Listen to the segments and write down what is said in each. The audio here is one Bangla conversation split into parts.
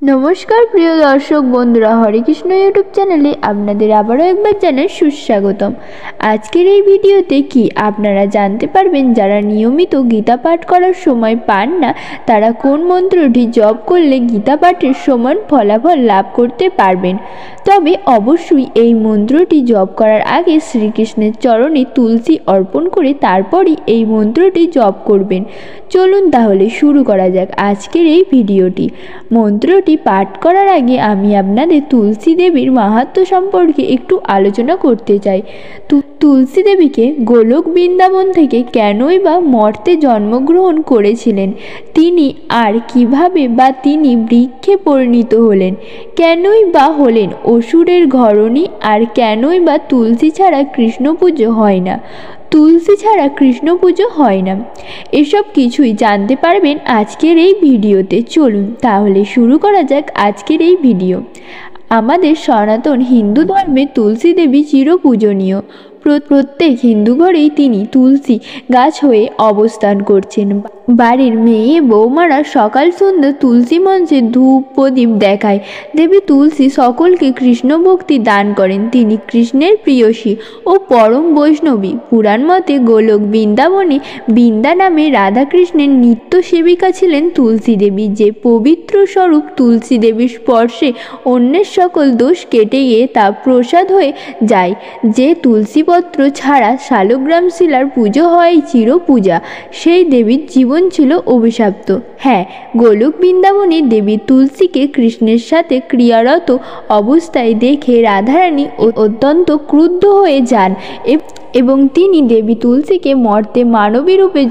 নমস্কার প্রিয় দর্শক বন্ধুরা, হরে কৃষ্ণ ইউটিউব চ্যানেলে আপনাদের আবারও একবার জানাই সুস্বাগতম। আজকের এই ভিডিওতে কি আপনারা জানতে পারবেন, যারা নিয়মিত গীতা পাঠ করার সময় পান না, তারা কোন মন্ত্রটি জপ করলে গীতা পাঠের সমান ফলাফল লাভ করতে পারবেন। তবে অবশ্যই এই মন্ত্রটি জপ করার আগে শ্রীকৃষ্ণের চরণে তুলসী অর্পণ করে তারপরই এই মন্ত্রটি জপ করবেন। চলুন তাহলে শুরু করা যাক আজকের এই ভিডিওটি। মন্ত্রটি পাঠ করার আগে আমি আপনাদের তুলসী দেবীর মাহাত্ম্য সম্পর্কে একটু আলোচনা করতে চাই। তুলসী দেবীকে গোলক বৃন্দাবন থেকে কেনই বা মর্তে জন্মগ্রহণ করেছিলেন, তিনি আর কিভাবে বা তিনি বৃক্ষে পরিণত হলেন, কেনই বা হলেন অসুরের ঘরণী, আর কেনই বা তুলসী ছাড়া কৃষ্ণ পুজো হয় না, তুলসী ছাড়া কৃষ্ণ পুজো হয় না, এসব কিছুই জানতে পারবেন আজকের এই ভিডিওতে। চলুন তাহলে শুরু করা যাক আজকের এই ভিডিও। আমাদের সনাতন হিন্দু ধর্মে তুলসী দেবী চিরপূজনীয়। প্রত্যেক হিন্দু ঘরেই তিনি তুলসী গাছ হয়ে অবস্থান করছেন। বাড়ির মেয়ে বৌমারা সকাল সন্ধ্যা তুলসী মঞ্চে ধূপ প্রদীপ দেখায়। দেবী তুলসী সকলকে কৃষ্ণ ভক্তি দান করেন। তিনি কৃষ্ণের প্রিয়সী ও পরম বৈষ্ণবী। পুরাণ মতে গোলক বৃন্দাবনে বৃন্দা নামে রাধাকৃষ্ণের নিত্য সেবিকা ছিলেন তুলসী দেবী। যে পবিত্র স্বরূপ তুলসী দেবীর স্পর্শে অন্যের সকল দোষ কেটে গিয়ে তা প্রসাদ হয়ে যায়। যে তুলসীপত্র ছাড়া শালগ্রাম শিলার পুজো হয় চিরপূজা, সেই দেবীর জীবন ছিল অভিশপ্ত। হ্যাঁ, গোলক বৃন্দাবনে দেবী তুলসীকে কৃষ্ণের সাথে ক্রিয়ারত অবস্থায় দেখে রাধারানী অত্যন্ত ক্রুদ্ধ হয়ে যান এবং তিনি দেবী তুলসীকে মর্তে মানবী রূপে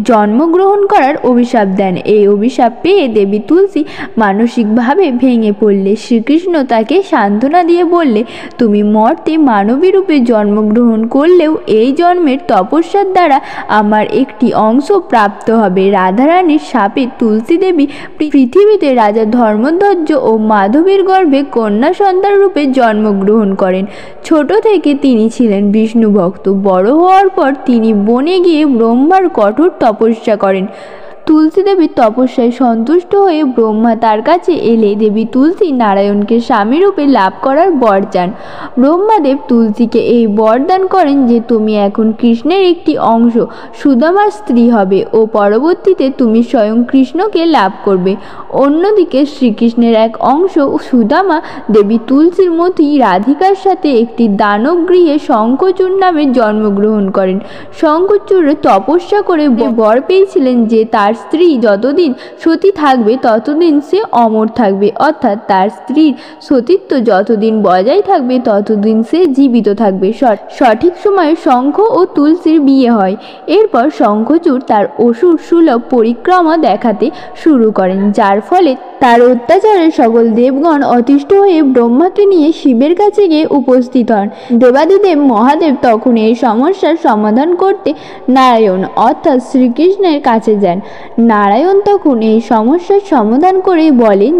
জন্মগ্রহণ করার অভিশাপ দেন। এই অভিশাপ পেয়ে দেবী তুলসী মানসিকভাবে ভেঙে পড়লে শ্রীকৃষ্ণ তাকে সান্ত্বনা দিয়ে বললে, তুমি মর্তে মানবী রূপে জন্মগ্রহণ করলেও এই জন্মের তপস্যার দ্বারা আমার একটি অংশ প্রাপ্ত হবে। রাধারানীর শাপে তুলসী দেবী পৃথিবীতে রাজা ধর্মধ্বজ ও মাধবীর গর্ভে কন্যা সন্তান রূপে জন্মগ্রহণ করেন। ছোট থেকে তিনি ছিলেন বিষ্ণু ভক্ত। বড় হওয়ার পর তিনি বনে গিয়ে ব্রহ্মার কঠোর তপস্যা করেন। তুলসী দেবীর তপস্যায় সন্তুষ্ট হয়ে ব্রহ্মা তার কাছে এলে দেবী তুলসী নারায়ণকে স্বামী রূপে লাভ করার বর চান। ব্রহ্মাদেব তুলসীকে এই বর দান করেন যে তুমি এখন কৃষ্ণের একটি অংশ, সুদামার স্ত্রী হবে ও পরবর্তীতে তুমি স্বয়ং কৃষ্ণকে লাভ করবে। অন্যদিকে শ্রীকৃষ্ণের এক অংশ সুদামা দেবী তুলসীর মতোই রাধিকার সাথে একটি দানব গৃহে শঙ্খচূড় নামে জন্মগ্রহণ করেন। শঙ্খচূড় তপস্যা করে বর পেয়েছিলেন যে তার স্ত্রী যতদিন সতী থাকবে ততদিন সে অমর থাকবে, অর্থাৎ তার স্ত্রীর সতীত্ব যতদিন বজায় থাকবে ততদিন সে জীবিত থাকবে। সঠিক সময়ে শঙ্খ ও তুলসীর বিয়ে হয়। এরপর শঙ্খচূড় তার অসুর সুলভ পরিক্রমা দেখাতে শুরু করেন, যার ফলে তার অত্যাচারে সকল দেবগণ অতিষ্ঠ হয়ে ব্রহ্মাকে নিয়ে শিবের কাছে গিয়ে উপস্থিত হন। দেবাদিদেব মহাদেব তখন এই সমস্যার সমাধান করতে নারায়ণ অর্থাৎ শ্রীকৃষ্ণের কাছে যান। নারায়ণ তখন এই সমস্যার সমাধান করে বলেন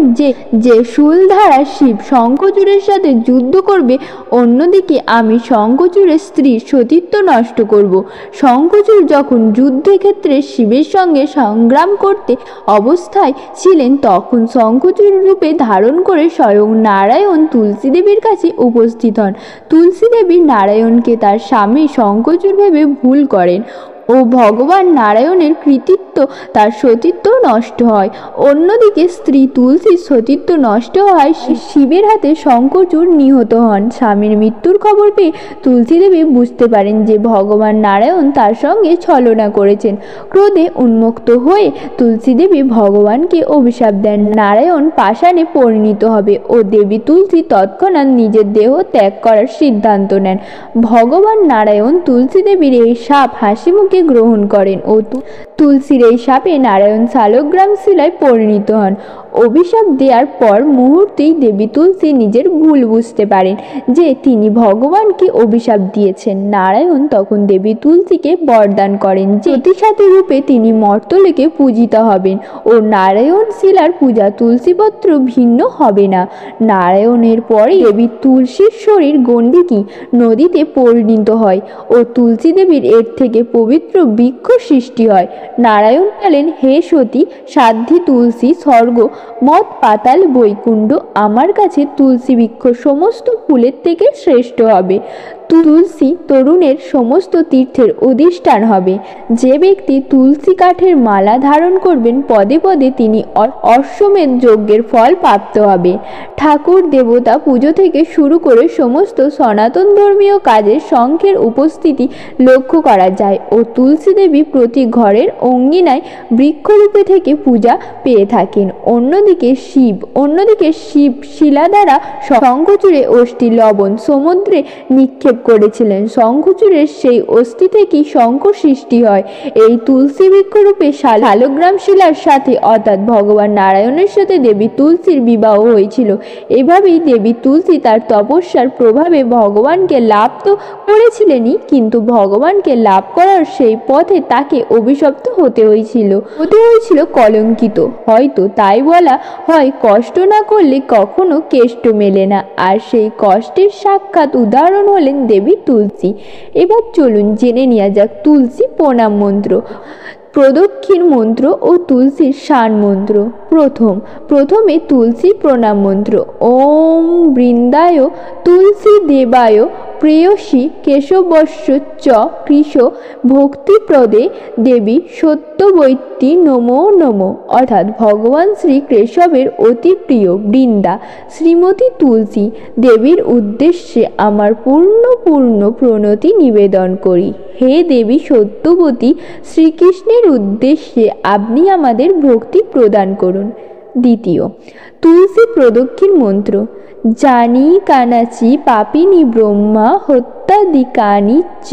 যে শূল ধারা শিব শঙ্খচূড়ের সাথে যুদ্ধ করবে, অন্যদিকে আমি শঙ্খচূড়ের স্ত্রীর সতীত্ব নষ্ট করব। শঙ্খচূড় যখন যুদ্ধক্ষেত্রে শিবের সঙ্গে সংগ্রাম করতে অবস্থায় ছিলেন, তখন শঙ্খচূড় রূপে ধারণ করে স্বয়ং নারায়ণ তুলসী দেবীর কাছে উপস্থিত হন। তুলসী দেবী নারায়ণকে তার স্বামী শঙ্খচূড় ভেবে ভুল করেন ও ভগবান নারায়ণের কৃতিত্ব তার সতীত্ব নষ্ট হয়। অন্যদিকে স্ত্রী তুলসীর সতীত্ব নষ্ট হওয়ায় শিবের হাতে শঙ্খচূড় নিহত হন। স্বামীর মৃত্যুর খবর পেয়ে তুলসী দেবী বুঝতে পারেন যে ভগবান নারায়ণ তার সঙ্গে ছলনা করেছেন। ক্রোধে উন্মুক্ত হয়ে তুলসী দেবী ভগবানকে অভিশাপ দেন, নারায়ণ পাষাণে পরিণত হবে ও দেবী তুলসী তৎক্ষণাৎ নিজের দেহ ত্যাগ করার সিদ্ধান্ত নেন। ভগবান নারায়ণ তুলসী দেবীর এই শাপ হাসি মুখে গ্রহণ করেন ও তুলসীর এই শাপে নারায়ণ শালগ্রাম শিলায় পরিণত হন। অভিশাপ দেওয়ার পর মুহূর্তেই দেবী তুলসী নিজের ভুল বুঝতে পারেন যে তিনি ভগবানকে অভিশাপ দিয়েছেন। নারায়ণ তখন দেবী তুলসীকে বরদান করেন যে সতী রূপে তিনি মর্তলোকে পূজিত হবেন ও নারায়ণ শিলার পূজা তুলসীপত্র ভিন্ন হবে না। নারায়ণের পরে দেবী তুলসীর শরীর গণ্ডকী নদীতে পরিণত হয় ও তুলসী দেবীর এর থেকে পবিত্র বৃক্ষ সৃষ্টি হয়। নারায়ণ বলেন, হে সতী সাধ্বী তুলসী, স্বর্গ মত পাতাল বৈকুণ্ঠ আমার কাছে তুলসী বৃক্ষ সমস্ত ফুলের থেকে শ্রেষ্ঠ হবে। তুলসী তরুণের সমস্ত তীর্থের অধিষ্ঠান হবে। যে ব্যক্তি তুলসী কাঠের মালা ধারণ করবেন পদে পদে তিনি অশ্বমেধ যজ্ঞের ফল প্রাপ্ত হবে। ঠাকুর দেবতা পুজো থেকে শুরু করে সমস্ত সনাতন ধর্মীয় কাজে শঙ্খের উপস্থিতি লক্ষ্য করা যায় ও তুলসী দেবী প্রতি ঘরের অঙ্গিনায় বৃক্ষরূপে থেকে পূজা পেয়ে থাকেন। অন্যদিকে শিব শিলা দ্বারা শঙ্খচূড়ে অষ্টি লবণ সমুদ্রে নিক্ষেপ করেছিলেন। শঙ্খচূড়ের সেই অস্থি থেকেই শঙ্খ সৃষ্টি হয়। এই তুলসী বৃক্ষরূপে শালগ্রাম শিলার সাথে অর্থাৎ ভগবান নারায়ণের সাথে দেবী তুলসীর বিবাহ হয়েছিল। এভাবেই দেবী তুলসী তার তপস্যার প্রভাবে ভগবানকে লাভ তো করেছিলেনই, কিন্তু ভগবানকে লাভ করার সেই পথে তাকে অভিশপ্ত হতে হয়েছিল কলঙ্কিত। হয়তো তাই বলা হয়, কষ্ট না করলে কখনো কেষ্ট মেলে না। আর সেই কষ্টের সাক্ষাৎ উদাহরণ হলেন দেবী তুলসী। এবার চলুন জেনে নেওয়া যাক তুলসী প্রণাম মন্ত্র, প্রদক্ষিণ মন্ত্র ও তুলসীর শান মন্ত্র। প্রথমে তুলসী প্রণাম মন্ত্র। ওম বৃন্দায় তুলসী দেবায় প্রেয়সী কেশবস্য চ কৃশ ভক্তিপ্রদে দেবী সত্যবৈত্যী নমো নমো। অর্থাৎ ভগবান শ্রী কেশবের অতি প্রিয় বৃন্দা শ্রীমতী তুলসী দেবীর উদ্দেশ্যে আমার পূর্ণ প্রণতি নিবেদন করি। হে দেবী সত্যবতী, শ্রীকৃষ্ণের উদ্দেশ্যে আপনি আমাদের ভক্তি প্রদান করুন। দ্বিতীয়, তুলসী প্রদক্ষিণ মন্ত্র। জানি কানাচি পাপিনী ব্রহ্মা হত্যাদিকানি চ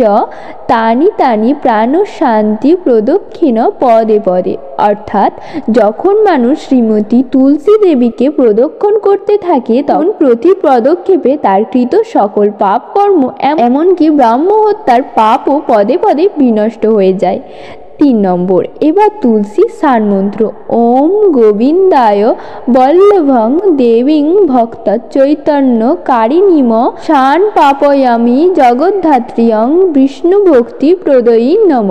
তানি তানি প্রাণ শান্তি প্রদক্ষিণ পদে পদে। অর্থাৎ যখন মানুষ শ্রীমতী তুলসী দেবীকে প্রদক্ষিণ করতে থাকে তখন প্রতি পদক্ষেপে তার কৃত সকল পাপ কর্ম এমনকি ব্রাহ্ম হত্যার পাপও পদে পদে বিনষ্ট হয়ে যায়। 3 নম্বর, এবার তুলসী শান মন্ত্র। ওম গোবিন্দায় বল্লভং দেবীং ভক্ত চৈতন্য কারিণীম শান পাপয়ামি জগদ্ধাত্রীয়ং বিষ্ণু ভক্তি প্রদয়ী নম।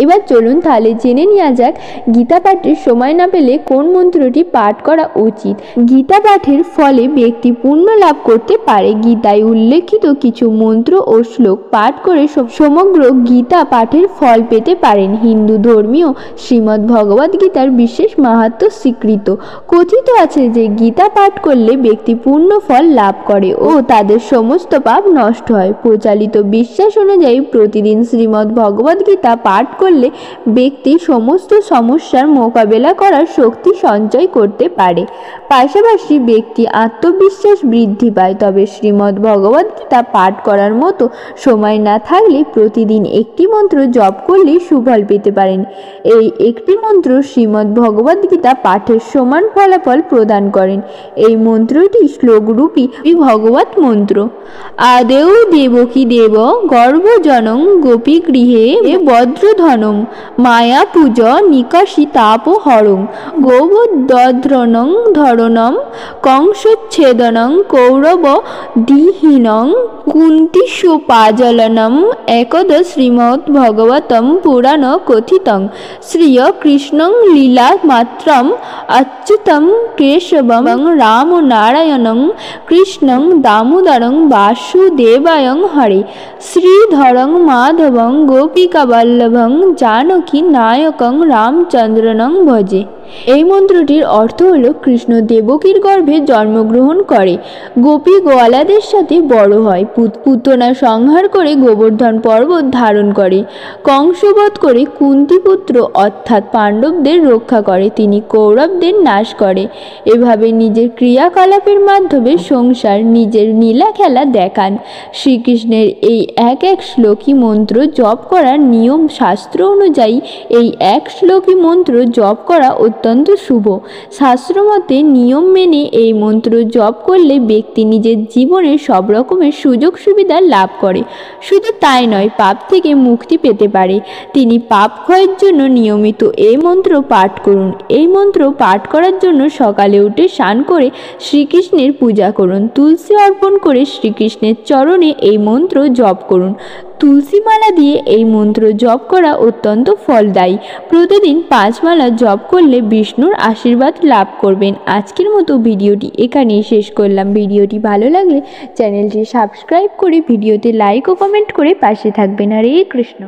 এবার চলুন তাহলে জেনে নেওয়া যাক গীতা পাঠের সময় না পেলে কোন মন্ত্রটি পাঠ করা উচিত। গীতা পাঠের ফলে ব্যক্তি পুণ্য লাভ করতে পারে। গীতায় উল্লেখিত কিছু মন্ত্র ও শ্লোক পাঠ করে সমগ্র গীতা পাঠের ফল পেতে পারেন। হিন্দু ধর্মীয় শ্রীমদ্ ভগবদ গীতার বিশেষ মাহাত্ম্য স্বীকৃত। কথিত আছে যে গীতা পাঠ করলে ব্যক্তি পূর্ণ ফল লাভ করে ও তাদের সমস্ত পাপ নষ্ট হয়। প্রচলিত বিশ্বাস অনুযায়ী প্রতিদিন শ্রীমদ্ ভগবদ গীতা পাঠ করলে ব্যক্তি সমস্ত সমস্যার মোকাবেলা করার শক্তি সঞ্চয় করতে পারে। পাশাপাশি ব্যক্তি আত্মবিশ্বাস বৃদ্ধি পায়। তবে শ্রীমদ্ ভগবদ গীতা পাঠ করার মতো সময় না থাকলে প্রতিদিন একটি মন্ত্র জপ করলেই সুফল পেতে পারেন। এই একটি মন্ত্র শ্রীমদ্ ভগবদ গীতা পাঠের সমান ফলাফল প্রদান করেন। এই মন্ত্রটি শ্লোকরূপী ভগবত মন্ত্র। আদেও দেবকী দেব গর্ভজনং গোপী গৃহে বজ্রধনং মায়া পূজ নিকাশি তাপ হরং গোবদ্রণং ধরণম কংসচ্ছেদনং কৌরব দিহীনং কুন্তিসোপাজলনম একদ শ্রীমদ্ ভগবতম পুরাণ কথিতং শ্রিয় কৃষ্ণং লীলা মাত্রম অচ্যুতম কেশবং রাম নারায়ণং কৃষ্ণং দামোদরং বাসুদেবায়ং হরে শ্রীধরং মাধবং গোপিকা বল্লভং জানকী নায়কং রামচন্দ্রনং ভজে। এই মন্ত্রটির অর্থ হল কৃষ্ণ দেবকীর গর্ভে জন্মগ্রহণ করে, গোপী গোয়ালাদের সাথে বড় হয়, পুতনা সংহার করে গোবর্ধন পর্বত ধারণ করে, কংসবধ করে কুন্তিপুত্র অর্থাৎ পাণ্ডবদের রক্ষা করে, তিনি কৌরবদের নাশ করে। এভাবে নিজের ক্রিয়াকলাপের মাধ্যমে সংসার নিজের নীলা খেলা দেখান। শ্রীকৃষ্ণের এই এক শ্লোকী মন্ত্র জপ করার নিয়ম শাস্ত্র অনুযায়ী এই এক শ্লোকী মন্ত্র জপ করা অত্যন্ত শুভ। শাস্ত্রমতে নিয়ম মেনে এই মন্ত্র জপ করলে ব্যক্তি নিজের জীবনে সব রকমের সুযোগ সুবিধা লাভ করে। শুধু তাই নয়, পাপ থেকে মুক্তি পেতে পারে। তিনি পাপ ক্ষয়ের জন্য নিয়মিত এই মন্ত্র পাঠ করুন। এই মন্ত্র পাঠ করার জন্য সকালে উঠে স্নান করে শ্রীকৃষ্ণের পূজা করুন। তুলসী অর্পণ করে শ্রীকৃষ্ণের চরণে এই মন্ত্র জপ করুন। তুলসী মালা দিয়ে এই মন্ত্র জপ করা অত্যন্ত ফলদায়ী। প্রতিদিন 5 মালা জপ করলে বিষ্ণুর আশীর্বাদ লাভ করবেন। আজকের মতো ভিডিওটি এখানেই শেষ করলাম। ভিডিওটি ভালো লাগলে চ্যানেলটি সাবস্ক্রাইব করে ভিডিওতে লাইক ও কমেন্ট করে পাশে থাকবেন। হরে কৃষ্ণ।